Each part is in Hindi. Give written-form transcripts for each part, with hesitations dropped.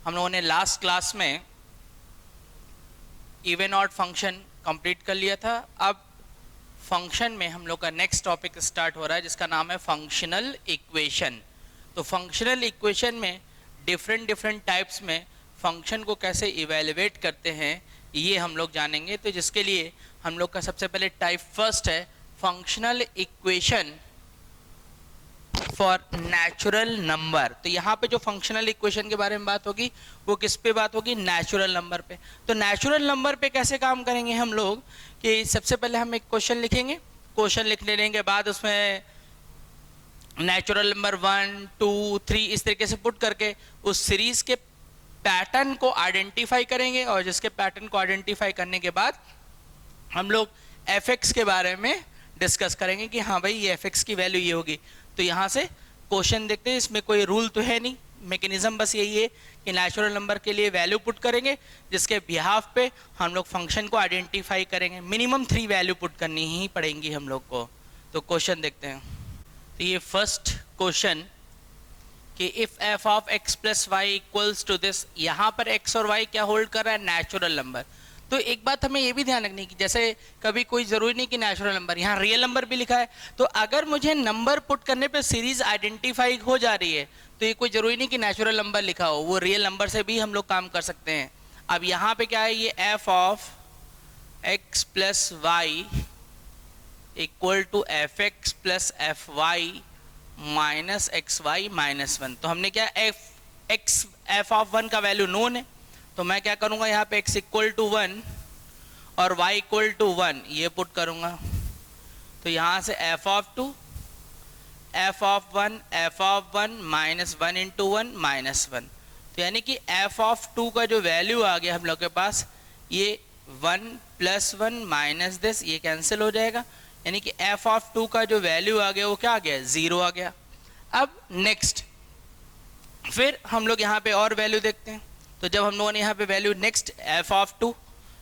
हम लोगों ने लास्ट क्लास में इवन ऑड फंक्शन कंप्लीट कर लिया था। अब फंक्शन में हम लोग का नेक्स्ट टॉपिक स्टार्ट हो रहा है जिसका नाम है फंक्शनल इक्वेशन। तो फंक्शनल इक्वेशन में डिफरेंट टाइप्स में फंक्शन को कैसे इवेलुएट करते हैं ये हम लोग जानेंगे। तो जिसके लिए हम लोग का सबसे पहले टाइप फर्स्ट है functional equation for natural number. तो यहाँ पे जो फंक्शनल इक्वेशन के बारे में बात होगी वो किस पे बात होगी, नेचुरल नंबर पे। तो नेचुरल नंबर पे कैसे काम करेंगे हम लोग कि सबसे पहले हम एक क्वेश्चन लिखेंगे, क्वेश्चन लिख लेने के बाद उसमें नेचुरल नंबर 1 2 3 इस तरीके से पुट करके उस सीरीज के पैटर्न को आइडेंटिफाई करेंगे और जिसके पैटर्न को आइडेंटिफाई करने के बाद हम लोग एफ एक्स के बारे में डिस्कस करेंगे कि हाँ भाई ये एफ एक्स की वैल्यू ये होगी। तो यहाँ से क्वेश्चन देखते हैं, इसमें कोई रूल तो है नहीं, मैकेनिज्म बस यही है कि नेचुरल नंबर के लिए वैल्यू पुट करेंगे जिसके बिहाफ पे हम लोग फंक्शन को आइडेंटिफाई करेंगे। मिनिमम 3 वैल्यू पुट करनी ही पड़ेंगी हम लोग को। तो क्वेश्चन देखते हैं। तो ये फर्स्ट क्वेश्चन कि if f of x plus y equals to this, यहाँ पर एक्स और वाई क्या होल्ड कर रहा है, नेचुरल नंबर। तो एक बात हमें ये भी ध्यान रखनी की जैसे कभी कोई जरूरी नहीं कि नेचुरल नंबर, यहाँ रियल नंबर भी लिखा है। तो अगर मुझे नंबर पुट करने पे सीरीज आइडेंटिफाई हो जा रही है तो ये कोई जरूरी नहीं कि नेचुरल नंबर लिखा हो, वो रियल नंबर से भी हम लोग काम कर सकते हैं। अब यहाँ पे क्या है, ये f of x plus y equal to f x plus f y minus x y minus 1। तो हमने क्या एफ ऑफ 1 का वैल्यू नोन है, तो मैं क्या करूंगा यहाँ पे x इक्वल टू 1 और y इक्वल टू 1 ये पुट करूंगा। तो यहाँ से f of 2 f of 1 minus 1 into 1 minus 1। तो यानी कि f ऑफ 2 का जो वैल्यू आ गया हम लोग के पास ये 1 प्लस 1 माइनस दिस, ये कैंसिल हो जाएगा। यानी कि f ऑफ 2 का जो वैल्यू आ गया वो क्या आ गया, 0 आ गया। अब नेक्स्ट फिर हम लोग यहाँ पे और वैल्यू देखते हैं। तो जब हम लोगों ने यहाँ पे वैल्यू नेक्स्ट एफ ऑफ 2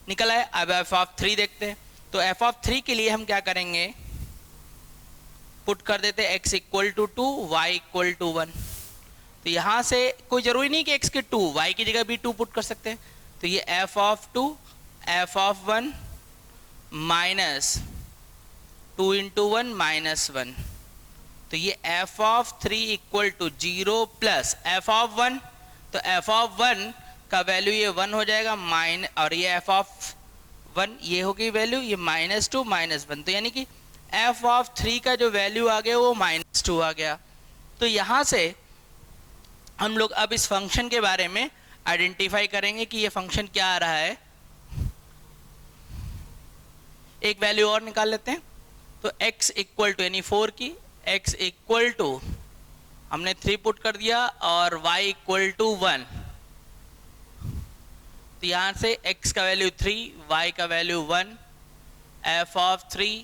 निकला है, अब एफ ऑफ 3 देखते हैं। तो एफ ऑफ 3 के लिए हम क्या करेंगे, पुट कर देते हैं x equal to 2 y equal to 1। तो यहाँ से कोई जरूरी नहीं कि x के 2, y की जगह भी 2 पुट कर सकते हैं। तो ये f of 2 f of 1 minus 2 into 1 minus 1। तो ये f of 3 equal to 0 plus f of 1, तो एफ ऑफ 1 का वैल्यू ये 1 हो जाएगा माइन, और ये एफ ऑफ 1 ये होगी वैल्यू ये माइनस 2 माइनस 1। तो यानी कि एफ ऑफ 3 का जो वैल्यू आ गया वो माइनस 2 आ गया। तो यहाँ से हम लोग अब इस फंक्शन के बारे में आइडेंटिफाई करेंगे कि ये फंक्शन क्या आ रहा है। एक वैल्यू और निकाल लेते हैं। तो x इक्वल टू यानी 4 की x इक्वल टू हमने 3 पुट कर दिया और y इक्वल टू 1। तो यहाँ से x का वैल्यू 3 y का value 1 f of 3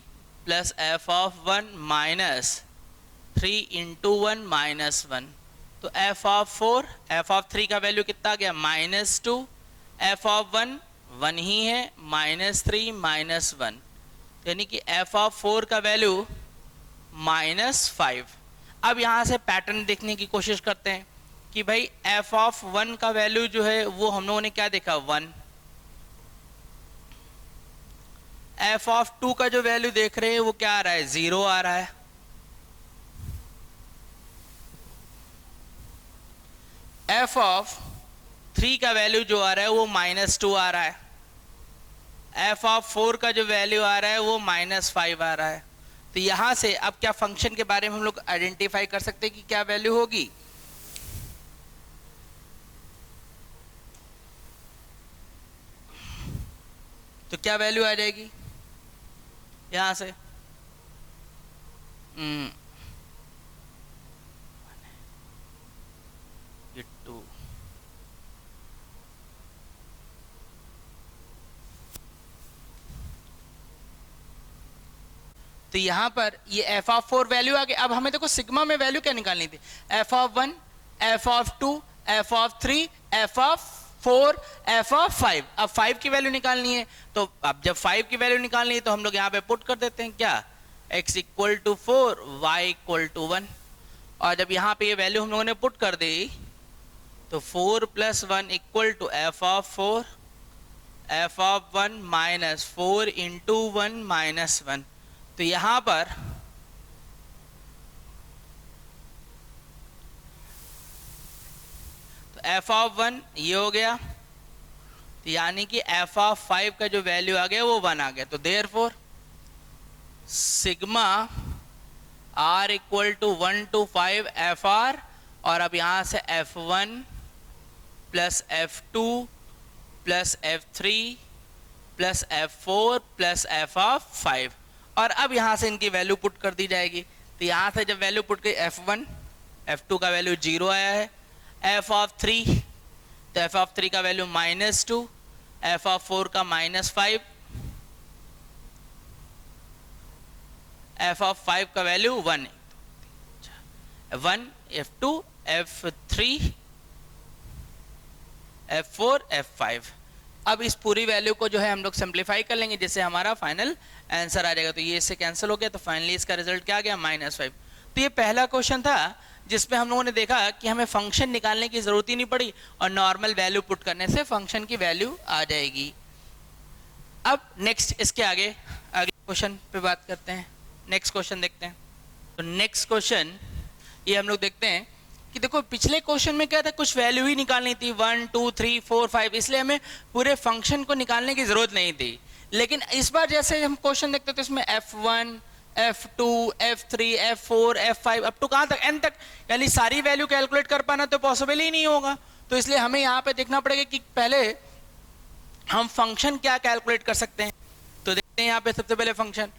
plus f of 1 minus 3 into 1 minus 1। तो f ऑफ 4 f ऑफ 3 का वैल्यू कितना आ गया, माइनस 2, f ऑफ 1 1 ही है माइनस 3 माइनस 1। यानी कि f ऑफ 4 का वैल्यू माइनस 5। अब यहाँ से पैटर्न देखने की कोशिश करते हैं कि भाई f ऑफ 1 का वैल्यू जो है वो हम लोगों ने क्या देखा, 1। f ऑफ 2 का जो वैल्यू देख रहे हैं वो क्या आ रहा है, 0 आ रहा है। f ऑफ 3 का वैल्यू जो आ रहा है वो माइनस 2 आ रहा है। f ऑफ 4 का जो वैल्यू आ रहा है वो माइनस 5 आ रहा है। तो यहाँ से अब क्या फंक्शन के बारे में हम लोग आइडेंटिफाई कर सकते हैं कि क्या वैल्यू होगी। तो क्या वैल्यू आ जाएगी यहाँ से, ये 2। तो यहाँ पर ये एफ ऑफ 4 वैल्यू आ गई। अब हमें देखो सिग्मा में वैल्यू क्या निकालनी थी, F of 1 F of 2 f of 3 F of 4 f of 5। अब 5 की वैल्यू निकालनी है। तो अब जब 5 की वैल्यू निकालनी है तो हम लोग यहाँ पे पुट कर देते हैं क्या, x equal to 4 y equal to 1। और जब यहाँ पे ये वैल्यू हम लोगों ने पुट कर दी तो 4 plus 1 equal to f of 4, f of 1 minus 4 into 1 minus 1। तो यहाँ पर तो एफ ऑफ 1 ये हो गया, तो यानी कि एफ ऑफ 5 का जो वैल्यू आ गया वो 1 आ गया। तो therefore sigma r equal to 1 to 5 f r, और अब यहाँ से F1 plus F2 plus F3 plus F4 plus F of 5, और अब यहाँ से इनकी वैल्यू पुट कर दी जाएगी। तो यहाँ से जब वैल्यू पुट की F1 F2 का वैल्यू 0 आया है, F ऑफ 3 तो F ऑफ 3 का वैल्यू -2, F ऑफ 4 का -5, F ऑफ 5 का value 1, 1 F2 F3 F4 F5। अब इस पूरी वैल्यू को जो है हम लोग सिंप्लीफाई कर लेंगे, जिससे हमारा फाइनल आंसर आ जाएगा। तो ये इससे कैंसिल हो गया, तो फाइनली इसका रिजल्ट क्या आ गया, -5। तो ये पहला क्वेश्चन था जिसमें हम लोगों ने देखा कि हमें फंक्शन निकालने की जरूरत ही नहीं पड़ी, और नॉर्मल वैल्यू पुट करने से फंक्शन की वैल्यू आ जाएगी। अब नेक्स्ट इसके आगे क्वेश्चन पे बात करते हैं। नेक्स्ट क्वेश्चन देखते हैं। तो नेक्स्ट क्वेश्चन ये हम लोग देखते हैं कि देखो पिछले क्वेश्चन में क्या था, कुछ वैल्यू ही निकालनी थी 1 2 3 4 5, इसलिए हमें पूरे फंक्शन को निकालने की जरूरत नहीं थी। लेकिन इस बार जैसे हम क्वेश्चन देखते तो इसमें F1 F2 F3 F4 F5 up to कहाँ तक, n तक, यानी सारी वैल्यू कैलकुलेट कर पाना तो पॉसिबल ही नहीं होगा। तो इसलिए हमें यहाँ पे देखना पड़ेगा कि पहले हम फंक्शन क्या कैलकुलेट कर सकते हैं। तो देखते हैं यहाँ पे सबसे पहले फंक्शन।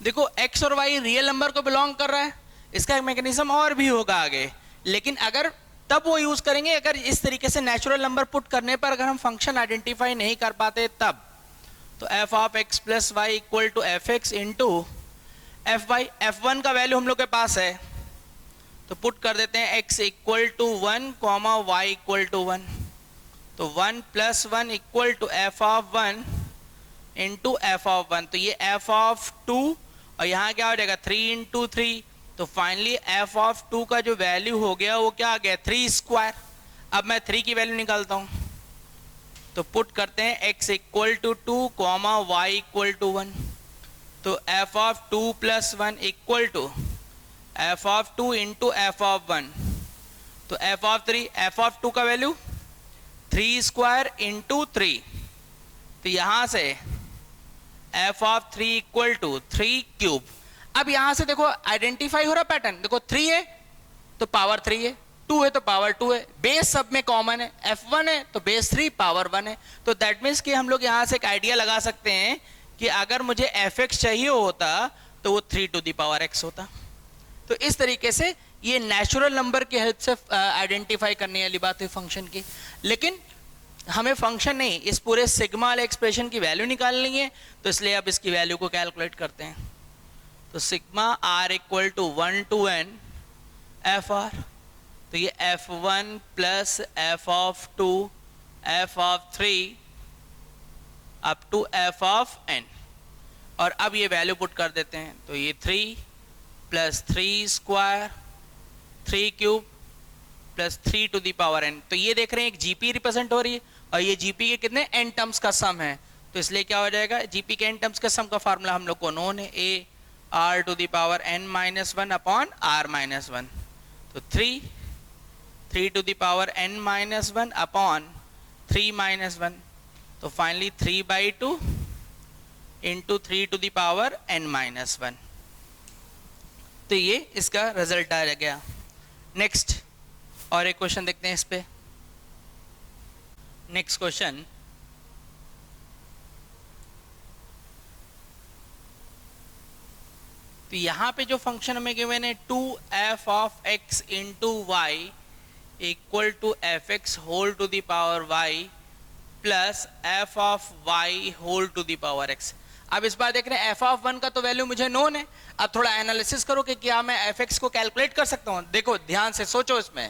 देखो x और y रियल नंबर को बिलोंग कर रहा है, इसका एक मैकेनिज्म और भी होगा आगे, लेकिन अगर तब वो यूज करेंगे अगर इस तरीके से नेचुरल नंबर पुट करने पर अगर हम फंक्शन आइडेंटिफाई नहीं कर पाते तब। तो f of x plus y equal to f x into f y. F1 का वैल्यू हम लोग के पास है, तो पुट कर देते हैं x equal to 1 comma y equal to 1। तो 1 plus 1 equal to f of 1 into f of 1। तो ये एफ ऑफ 2 और यहाँ क्या हो जाएगा 3 इंटू 3। तो फाइनली एफ ऑफ 2 का जो वैल्यू हो गया वो क्या आ गया 3 स्क्वायर। अब मैं 3 की वैल्यू निकालता हूँ, तो पुट करते हैं x equal to 2 comma y equal to 1। तो f of 2 plus 1 equal to f of 2 into f of 1। तो एफ ऑफ 3, एफ ऑफ 2 का वैल्यू 3 स्क्वायर इंटू 3। तो यहाँ से f of 3 equal to 3 cube. अब यहां से देखो आइडेंटिफाई हो रहा पैटर्न, देखो 3 है तो पावर 3 है, 2 है तो पावर 2 है, बेस सब में कॉमन है, F1 है तो बेस 3 पावर 1 है। तो दैट मीन्स कि हम लोग यहां से एक आइडिया लगा सकते हैं कि अगर मुझे fx चाहिए होता तो वो 3 टू द पावर x होता। तो इस तरीके से ये नेचुरल नंबर की हेल्प से आइडेंटिफाई करने वाली बात है फंक्शन की। लेकिन हमें फंक्शन नहीं, इस पूरे सिग्मा वाले एक्सप्रेशन की वैल्यू निकालनी है, तो इसलिए अब इसकी वैल्यू को कैलकुलेट करते हैं। तो sigma r equal to 1 to n f r. तो ये F1 plus f of 2 f of 3 up to f of n, और अब ये वैल्यू पुट कर देते हैं। तो ये 3 plus 3 square 3 cube plus 3 to the power n। तो ये देख रहे हैं एक जीपी रिप्रेजेंट हो रही है, और ये जीपी के कितने n टर्म्स का सम है। तो इसलिए क्या हो जाएगा, जीपी के n टर्म्स का सम का फार्मूला हम लोग को नोन है, a r to the power n minus 1 upon r minus 1। तो 3 to the power n minus 1 upon 3 minus 1। तो finally 3/2 into 3 to the power n minus 1। तो ये इसका रिजल्ट आ गया। नेक्स्ट और एक क्वेश्चन देखते हैं इस पे। नेक्स्ट क्वेश्चन, तो यहाँ पे जो फंक्शन हमें गिवन है 2f of x into y equal to f x whole to the power y plus f of y whole to the power x। अब इस बार देख रहे हैं एफ ऑफ 1 का तो वैल्यू मुझे नोन है। अब थोड़ा एनालिसिस करो कि क्या मैं एफ एक्स को कैलकुलेट कर सकता हूँ। देखो ध्यान से सोचो, इसमें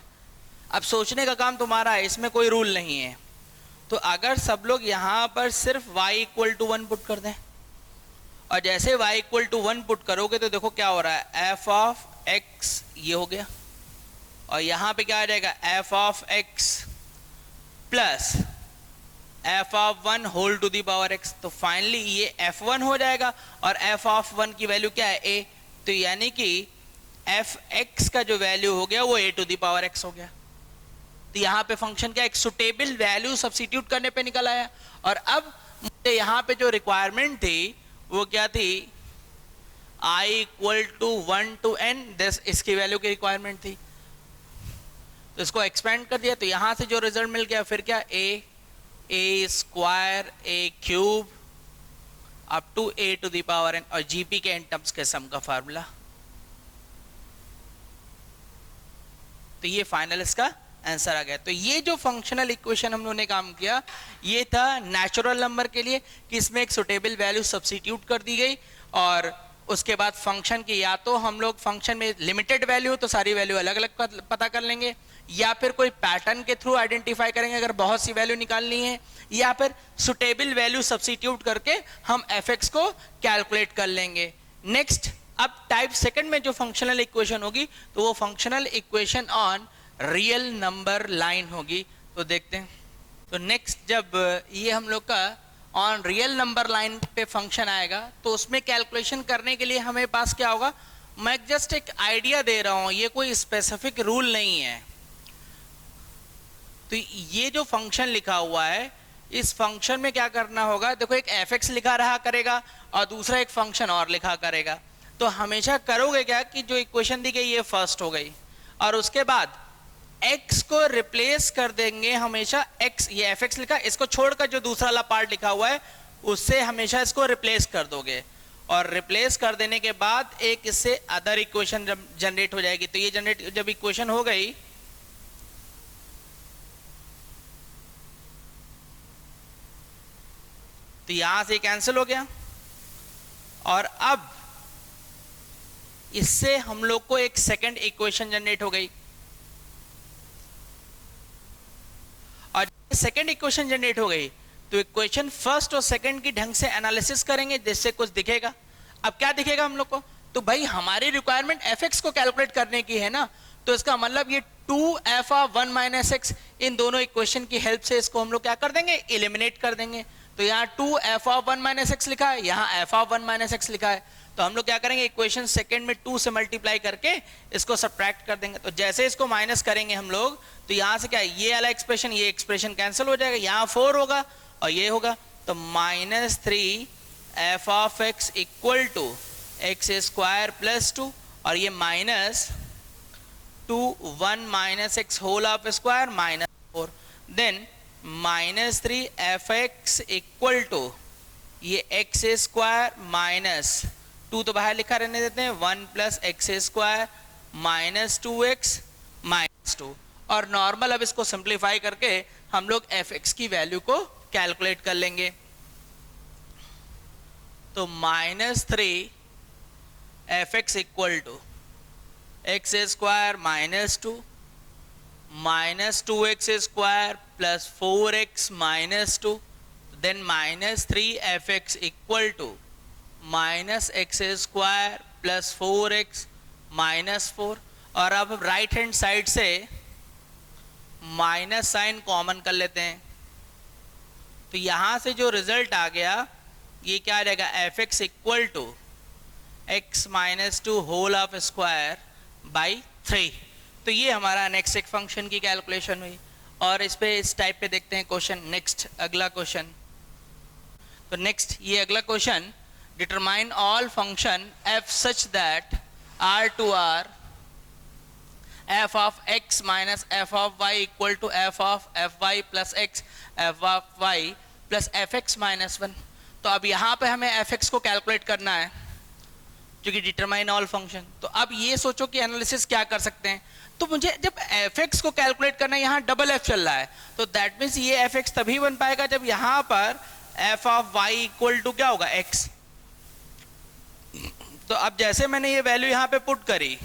अब सोचने का काम तुम्हारा है, इसमें कोई रूल नहीं है। तो अगर सब लोग यहाँ पर सिर्फ y इक्वल टू 1 पुट कर दें और जैसे y इक्वल टू 1 पुट करोगे तो देखो क्या हो रहा है, f ऑफ x ये हो गया, और यहाँ पे क्या आ जाएगा, f of x plus f of 1 whole to the power x। तो फाइनली ये f1 हो जाएगा और f ऑफ 1 की वैल्यू क्या है, a। तो यानी कि f(x) का जो वैल्यू हो गया वो a to the power x हो गया। तो यहाँ पे फंक्शन क्या, एक सुटेबल वैल्यू सब्स्टिट्यूट करने पे निकल आया। और अब मुझे यहाँ पे जो रिक्वायरमेंट थी वो क्या थी, i equal to 1 to n, इसकी वैल्यू की रिक्वायरमेंट थी। तो इसको एक्सपेंड कर दिया, तो यहाँ से जो रिजल्ट मिल गया फिर क्या, a square a cube up to a to the power n, और जीपी के n टर्म्स के सम का फार्मूला। तो ये फाइनल इसका आंसर आ गया। तो ये जो फंक्शनल इक्वेशन हम लोगों ने काम किया ये था नेचुरल नंबर के लिए, कि इसमें एक सुटेबल वैल्यू सब्स्टिट्यूट कर दी गई, और उसके बाद फंक्शन की या तो हम लोग फंक्शन में लिमिटेड वैल्यू तो सारी वैल्यू अलग अलग पता कर लेंगे, या फिर कोई पैटर्न के थ्रू आइडेंटिफाई करेंगे अगर बहुत सी वैल्यू निकालनी है, या फिर सुटेबल वैल्यू सब्स्टिट्यूट करके हम fx को कैलकुलेट कर लेंगे। नेक्स्ट, अब टाइप सेकंड में जो फंक्शनल इक्वेशन होगी तो वो functional equation on real number line होगी। तो देखते हैं, तो नेक्स्ट जब ये हम लोग का ऑन रियल नंबर लाइन पे फंक्शन आएगा तो उसमें कैलकुलेशन करने के लिए हमें पास क्या होगा, मैं जस्ट एक आइडिया दे रहा हूँ, ये कोई स्पेसिफिक रूल नहीं है। तो ये जो फंक्शन लिखा हुआ है इस फंक्शन में क्या करना होगा, देखो एक fx लिखा रहा करेगा और दूसरा एक फंक्शन और लिखा करेगा। तो हमेशा करोगे क्या कि जो इक्वेशन दी गई ये फर्स्ट हो गई, और उसके बाद x को रिप्लेस कर देंगे हमेशा, x ये fx लिखा, इसको छोड़कर जो दूसरा वाला पार्ट लिखा हुआ है उससे हमेशा इसको रिप्लेस कर दोगे, और रिप्लेस कर देने के बाद एक इससे अदर इक्वेशन जनरेट हो जाएगी। तो ये जनरेट जब इक्वेशन हो गई तो यहां से कैंसिल हो गया, और अब इससे हम लोग को एक सेकंड इक्वेशन जनरेट हो गई, और सेकंड इक्वेशन जनरेट हो गई तो इक्वेशन फर्स्ट और सेकंड की ढंग से एनालिसिस करेंगे जिससे कुछ दिखेगा। अब क्या दिखेगा हम लोग को, तो भाई हमारी रिक्वायरमेंट fx को कैलकुलेट करने की है ना, तो इसका मतलब ये 2f ऑफ 1 माइनस x, इन दोनों इक्वेशन की हेल्प से इसको हम लोग क्या कर देंगे, एलिमिनेट कर देंगे। तो यहाँ 2f ऑफ 1 माइनस x लिखा है, यहाँ f ऑफ 1 माइनस x लिखा है, तो हम लोग क्या करेंगे, इक्वेशन सेकंड में 2 से मल्टीप्लाई करके इसको सब्ट्रैक्ट कर देंगे। तो जैसे इसको माइनस करेंगे हम लोग तो यहाँ से क्या, ये वाला एक्सप्रेशन ये एक्सप्रेशन कैंसिल हो जाएगा, यहाँ 4 होगा और ये होगा, तो -3 f of x equal to x square plus 2, और ये -2 1 minus x whole of square -4, then -3 fx equal to ये x स्क्वायर माइनस 2 तो बाहर लिखा रहने देते हैं, 1 plus x square minus 2x minus 2, और नॉर्मल अब इसको सिंप्लीफाई करके हम लोग fx की वैल्यू को कैलकुलेट कर लेंगे। तो -3 fx equal to x square minus 2 minus 2x square plus 4x minus 2, then -3 fx equal to minus x square plus 4x minus 4, और अब राइट हैंड साइड से माइनस साइन कॉमन कर लेते हैं, तो यहां से जो रिजल्ट आ गया ये क्या आ जाएगा, fx equal to x minus 2 whole of square by 3। तो ये हमारा नेक्स्ट एक फंक्शन की कैलकुलेशन हुई, और इस पे इस टाइप पे देखते हैं क्वेश्चन। नेक्स्ट अगला क्वेश्चन, तो नेक्स्ट ये अगला question, determine all function f such that r to r f of x minus f of y equal to f of fy plus x f of y plus fx minus 1। तो अब यहाँ पे हमें fx को कैलकुलेट करना है जो कि डिटरमाइन ऑल फंक्शन। तो अब ये सोचो कि एनालिसिस क्या कर सकते हैं, तो मुझे जब fx को कैलकुलेट करना है, यहाँ डबल f चल रहा है, तो दैट मीन्स ये fx तभी बन पाएगा जब यहाँ पर f of y equal to क्या होगा, x। तो अब जैसे मैंने ये वैल्यू यहाँ पे पुट करी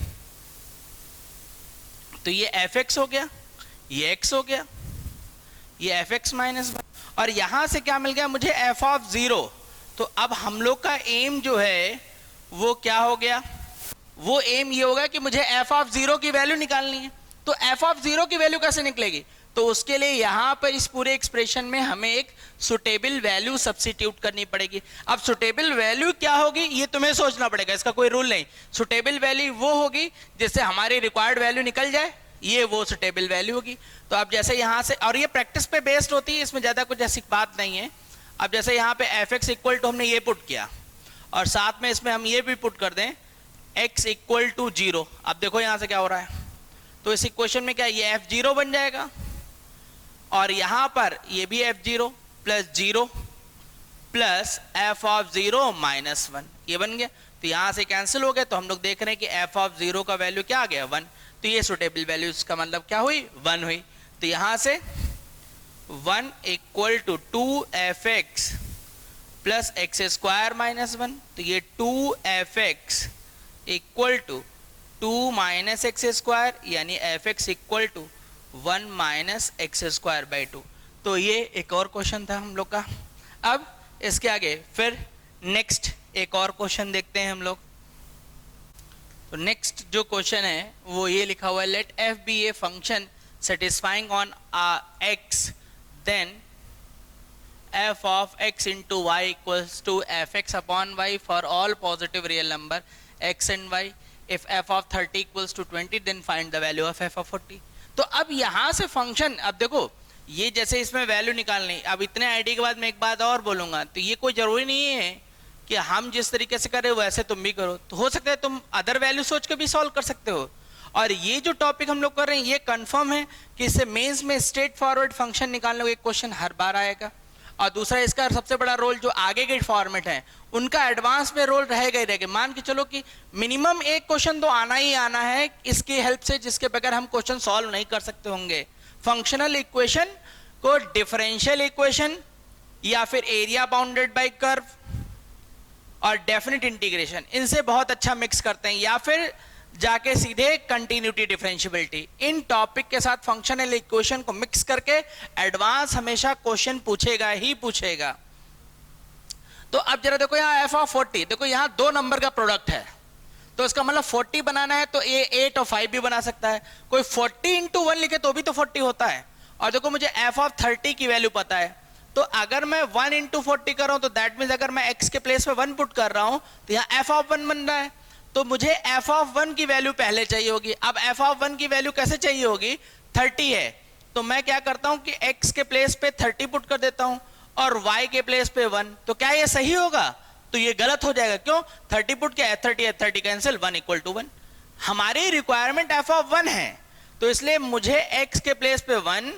तो ये fx हो गया, ये x हो गया, ये fx माइनस 1, और यहाँ से क्या मिल गया मुझे f ऑफ 0, तो अब हम लोग का एम जो है वो क्या हो गया, वो एम ये होगा कि मुझे एफ ऑफ जीरो की वैल्यू निकालनी है। तो एफ ऑफ जीरो की वैल्यू कैसे निकलेगी, तो उसके लिए यहां पर इस पूरे एक्सप्रेशन में हमें एक सुटेबल वैल्यू सब्स्टिट्यूट करनी पड़ेगी। अब सुटेबल वैल्यू क्या होगी ये तुम्हें सोचना पड़ेगा, इसका कोई रूल नहीं। सुटेबल वैल्यू वो होगी जिससे हमारी रिक्वायर्ड वैल्यू निकल जाए, ये वो सुटेबल वैल्यू होगी। तो अब जैसे यहां से, और ये प्रैक्टिस पे बेस्ड होती है, इसमें ज्यादा कुछ ऐसी बात नहीं है। अब जैसे यहाँ पे एफ एक्स इक्वल टू हमने ये पुट किया और साथ में इसमें हम ये भी पुट कर दें x इक्वल टू जीरो। अब देखो यहां से क्या हो रहा है, तो इस इक्वेशन में क्या ये एफ जीरो बन जाएगा और यहां पर ये भी F zero plus f of zero minus one, ये बन गया। तो यहां से कैंसिल हो गया, तो हम लोग देख रहे हैं कि एफ ऑफ जीरो का वैल्यू क्या आ गया, वन। तो ये सुटेबल वैल्यू इसका मतलब क्या हुई, वन हुई। तो यहां से one equal to two f x plus x square minus one, तो ये two f x equal to two minus x square, यानी f x equal to one minus x square by two. तो ये एक और क्वेश्चन था हम लोग का। अब इसके आगे फिर नेक्स्ट एक और क्वेश्चन देखते हैं हम लोग। तो नेक्स्ट जो क्वेश्चन है वो ये लिखा हुआ है, let f be a function satisfying on x, then f of x into y equals to fx upon y for all positive real number x and y. If f of 30 equals to 20, then find the value of f of 40. तो अब यहाँ से फंक्शन, अब देखो ये जैसे इसमें वैल्यू निकालनी, अब इतने आईडी के बाद मैं एक बात और बोलूंगा, तो ये कोई जरूरी नहीं है कि हम जिस तरीके से करें वैसे तुम भी करो। तो हो सकता है तुम अदर वैल्यू सोच के भी सॉल्व कर सकते हो। और ये जो टॉपिक हम लोग कर रहे हैं ये कंफर्म है कि इससे मेंस में स्ट्रेट फॉरवर्ड फंक्शन निकालने का एक क्वेश्चन हर बार आएगा। और दूसरा इसका सबसे बड़ा रोल जो आगे के फॉर्मेट है उनका एडवांस में रोल रहेगा ही रहेगा। मान के चलो कि मिनिमम एक क्वेश्चन तो आना ही आना है इसकी हेल्प से, जिसके बगैर हम क्वेश्चन सॉल्व नहीं कर सकते होंगे। फंक्शनल इक्वेशन को डिफरेंशियल इक्वेशन या फिर एरिया बाउंडेड बाय कर्व और डेफिनेट इंटीग्रेशन, इनसे बहुत अच्छा मिक्स करते हैं, या फिर जाके सीधे कंटिन्यूटी डिफरेंशियबिलिटी, इन टॉपिक के साथ फंक्शनल इक्वेशन को मिक्स करके एडवांस हमेशा क्वेश्चन पूछेगा ही पूछेगा। तो अब जरा देखो यहाँ एफ ऑफ 40, देखो यहाँ दो नंबर का प्रोडक्ट है, तो इसका मतलब 40 बनाना है तो ये 8 और 5 भी बना सकता है। कोई 40 इंटू 1 लिखे तो भी तो 40 होता है। और देखो मुझे एफ ऑफ 30 की वैल्यू पता है, तो अगर मैं 1 इंटू 40 कर रहा हूं तो दैट मीन्स अगर मैं x के प्लेस पे 1 पुट कर रहा हूं तो यहाँ एफ ऑफ 1 बन रहा है। तो मुझे एफ ऑफ 1 की वैल्यू पहले चाहिए होगी। अब एफ ऑफ 1 की वैल्यू कैसे चाहिए होगी, 30 है, तो मैं क्या करता हूं कि x के प्लेस पे 30 पुट कर देता हूं और y के प्लेस पे 1। तो क्या ये सही होगा, तो ये गलत हो जाएगा। क्यों, 30 पुट क्या है, 30 कैंसिल, 1 इक्वल टू 1। हमारी रिक्वायरमेंट एफ ऑफ 1 है, तो इसलिए मुझे x के प्लेस पे 1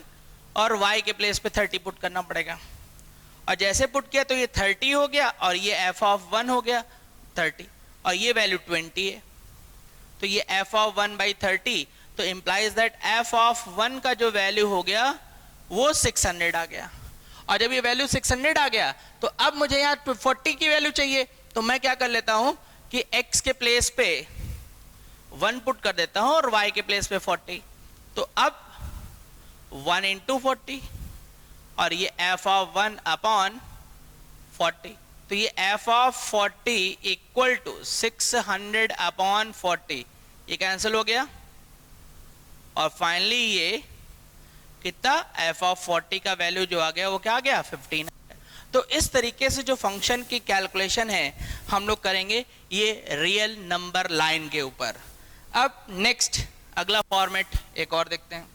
और y के प्लेस पे 30 पुट करना पड़ेगा। और जैसे पुट किया तो ये 30 हो गया और ये एफ ऑफ 1 हो गया 30, और ये वैल्यू 20 है, तो ये f ऑफ 1 बाई 30, तो इंप्लाइज दैट f ऑफ 1 का जो वैल्यू हो गया वो 600 आ गया। और जब ये वैल्यू 600 आ गया तो अब मुझे यहाँ 40 की वैल्यू चाहिए, तो मैं क्या कर लेता हूँ कि x के प्लेस पे 1 पुट कर देता हूँ और y के प्लेस पे 40। तो अब 1 इंटू 40 और ये f ऑफ 1 अपॉन 40, तो ये f of 40 equal to 600 upon 40, ये कैंसिल हो गया और फाइनली ये कितना, f ऑफ 40 का वैल्यू जो आ गया वो क्या आ गया, 15। तो इस तरीके से जो फंक्शन की कैलकुलेशन है हम लोग करेंगे ये रियल नंबर लाइन के ऊपर। अब नेक्स्ट अगला फॉर्मेट एक और देखते हैं।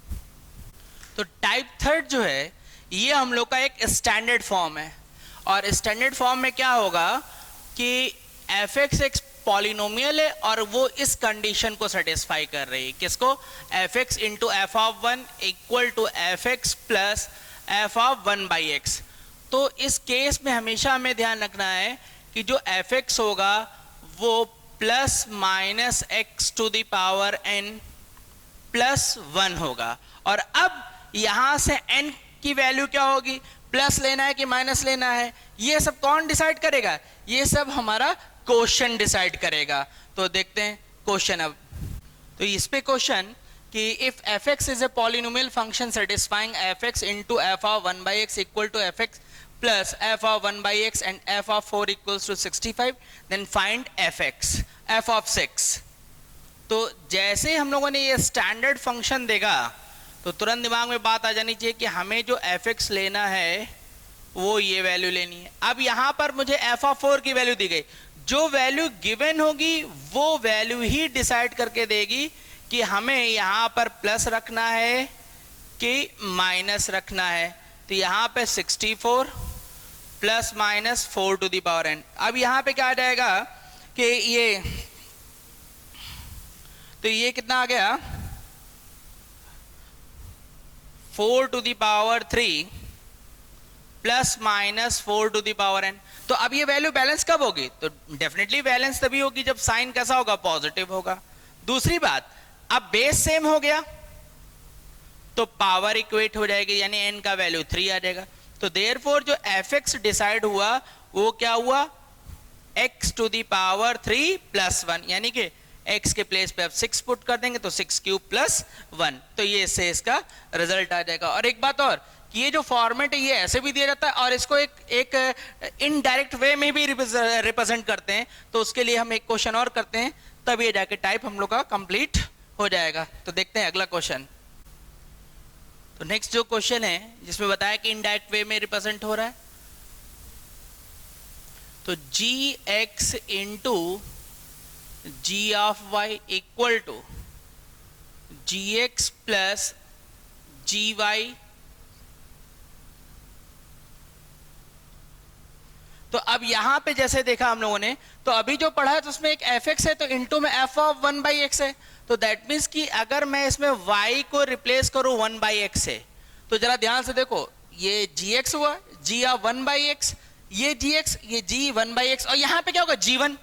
तो टाइप थर्ड जो है ये हम लोग का एक स्टैंडर्ड फॉर्म है, और स्टैंडर्ड फॉर्म में क्या होगा कि एफ एक्स एक पॉलिनोमियल है और वो इस कंडीशन को सेटिस्फाई कर रही है, किसको, f x into f of 1 equal to f x plus f of 1 by x. तो इस केस में हमेशा हमें ध्यान रखना है कि जो एफ एक्स होगा वो plus minus x to the power n plus 1 होगा। और अब यहां से n की वैल्यू क्या होगी, प्लस लेना है कि माइनस लेना है, ये सब कौन डिसाइड करेगा, ये सब हमारा क्वेश्चन डिसाइड करेगा। तो देखते हैं क्वेश्चन। अब तो इस पे क्वेश्चन कि if f(x) is a polynomial function satisfying f(x) into f of 1 by x equal to f(x) plus f of 1 by x and f of 4 equals to 65, then find fx, f of 6. तो जैसे हम लोगों ने ये स्टैंडर्ड फंक्शन देगा तो तुरंत दिमाग में बात आ जानी चाहिए कि हमें जो fx लेना है वो ये वैल्यू लेनी है। अब यहाँ पर मुझे f of 4 की वैल्यू दी गई, जो वैल्यू गिवन होगी वो वैल्यू ही डिसाइड करके देगी कि हमें यहाँ पर प्लस रखना है कि माइनस रखना है। तो यहाँ पे 64 plus minus 4 to the power n। अब यहाँ पे क्या आ जाएगा कि ये, तो ये कितना आ गया 4 to the power 3 plus minus 4 to the power n। तो अब ये वैल्यू बैलेंस कब होगी? तो डेफिनेटली बैलेंस तभी होगी जब साइन कैसा होगा, पॉजिटिव होगा। दूसरी बात, अब बेस सेम हो गया तो पावर इक्वेट हो जाएगी, यानी n का वैल्यू 3 आ जाएगा। तो देयरफॉर जो fx डिसाइड हुआ वो क्या हुआ, x to the power 3 plus 1, यानी कि x के प्लेस पे अब 6 पुट कर देंगे तो 6 क्यूब प्लस 1, तो ये इससे इसका रिजल्ट आ जाएगा। और एक बात और कि ये जो फॉर्मेट है ये ऐसे भी दिया जाता है और इसको एक इनडायरेक्ट वे में भी रिप्रेजेंट करते हैं। तो उसके लिए हम एक क्वेश्चन और करते हैं, तब ये जाके टाइप हम लोग का कंप्लीट हो जाएगा। तो देखते हैं अगला क्वेश्चन। तो नेक्स्ट जो क्वेश्चन है जिसमें बताया कि इनडायरेक्ट वे में रिप्रेजेंट हो रहा है, तो gx into g of y equal to gx plus gy। तो अब यहां पे जैसे देखा हम लोगों ने, तो अभी जो पढ़ा है तो उसमें एक fx है तो इनटू में f ऑफ 1 बाई x है। तो दैट मीन्स कि अगर मैं इसमें y को रिप्लेस करूं 1 बाई x से, तो जरा ध्यान से देखो, ये gx हुआ, g ऑफ 1 बाई x, ये gx, ये g 1 बाई x, और यहाँ पे क्या होगा g1।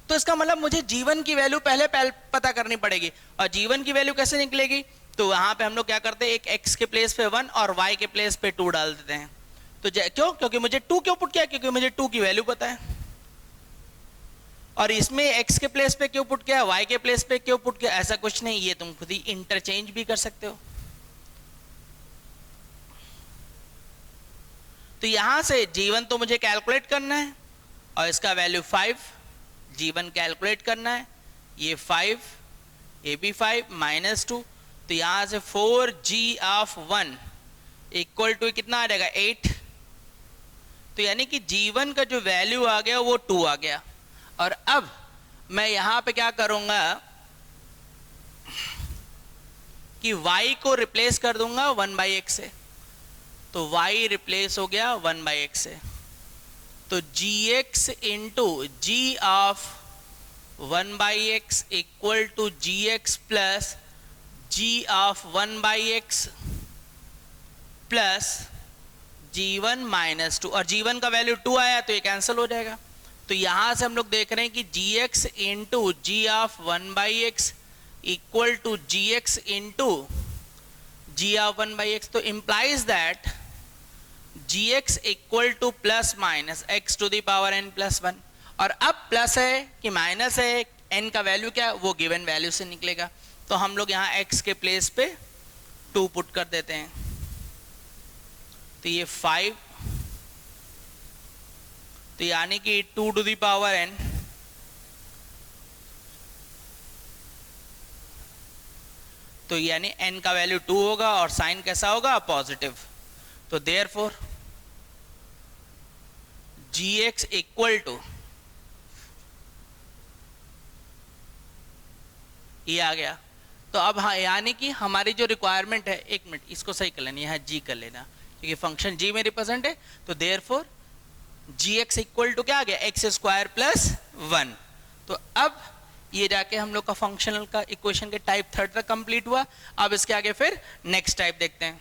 तो इसका मतलब मुझे g1 की वैल्यू पहले पता करनी पड़ेगी। और g1 की वैल्यू कैसे निकलेगी, तो वहां पे हम लोग क्या करते हैं, एक x के प्लेस पे 1 और y के प्लेस पे 2 डाल देते हैं। तो क्यों, क्योंकि मुझे 2 क्यों पुट किया, क्योंकि मुझे 2 की वैल्यू पता है। और इसमें x के प्लेस पे क्यों पुट किया, y के प्लेस पे क्यों पुट किया, ऐसा कुछ नहीं, ये तुम खुद ही इंटरचेंज भी कर सकते हो। तो यहां से g1 तो मुझे कैलकुलेट करना है और इसका वैल्यू 5, g1 कैलकुलेट करना है, ये 5, ये भी 5 माइनस 2, तो यहां से 4g ऑफ 1 इक्वल टू कितना आ जाएगा 8। तो यानी कि g1 का जो वैल्यू आ गया वो 2 आ गया। और अब मैं यहां पे क्या करूंगा कि y को रिप्लेस कर दूंगा 1 बाई x से, तो y रिप्लेस हो गया 1 बाई x से। तो gx into g of 1 by x equal to gx plus g of 1 by x plus g1 minus 2, और g1 का वैल्यू 2 आया तो ये कैंसिल हो जाएगा। तो यहां से हम लोग देख रहे हैं कि gx into g of 1 by x equal to gx into g of 1 by x, तो implies that gx equal to plus minus x to the power n plus 1। और अब प्लस है कि माइनस है, n का वैल्यू क्या है वो गिवन वैल्यू से निकलेगा। तो हम लोग यहाँ x के प्लेस पे 2 पुट कर देते हैं, तो ये 5, तो यानी कि 2 टू द पावर n, तो यानी n का वैल्यू 2 होगा और साइन कैसा होगा, पॉजिटिव। तो देयरफॉर gx इक्वल टू, ये आ गया। तो अब हाँ, यानी कि हमारी जो रिक्वायरमेंट है, एक मिनट इसको सही कर लेना, यहाँ g कर लेना क्योंकि फंक्शन g में रिप्रेजेंट है। तो देयरफॉर gx इक्वल टू क्या आ गया, एक्स स्क्वायर प्लस 1। तो अब ये जाके हम लोग का फंक्शनल का इक्वेशन के टाइप 3 तक कंप्लीट हुआ। अब इसके आगे फिर नेक्स्ट टाइप देखते हैं।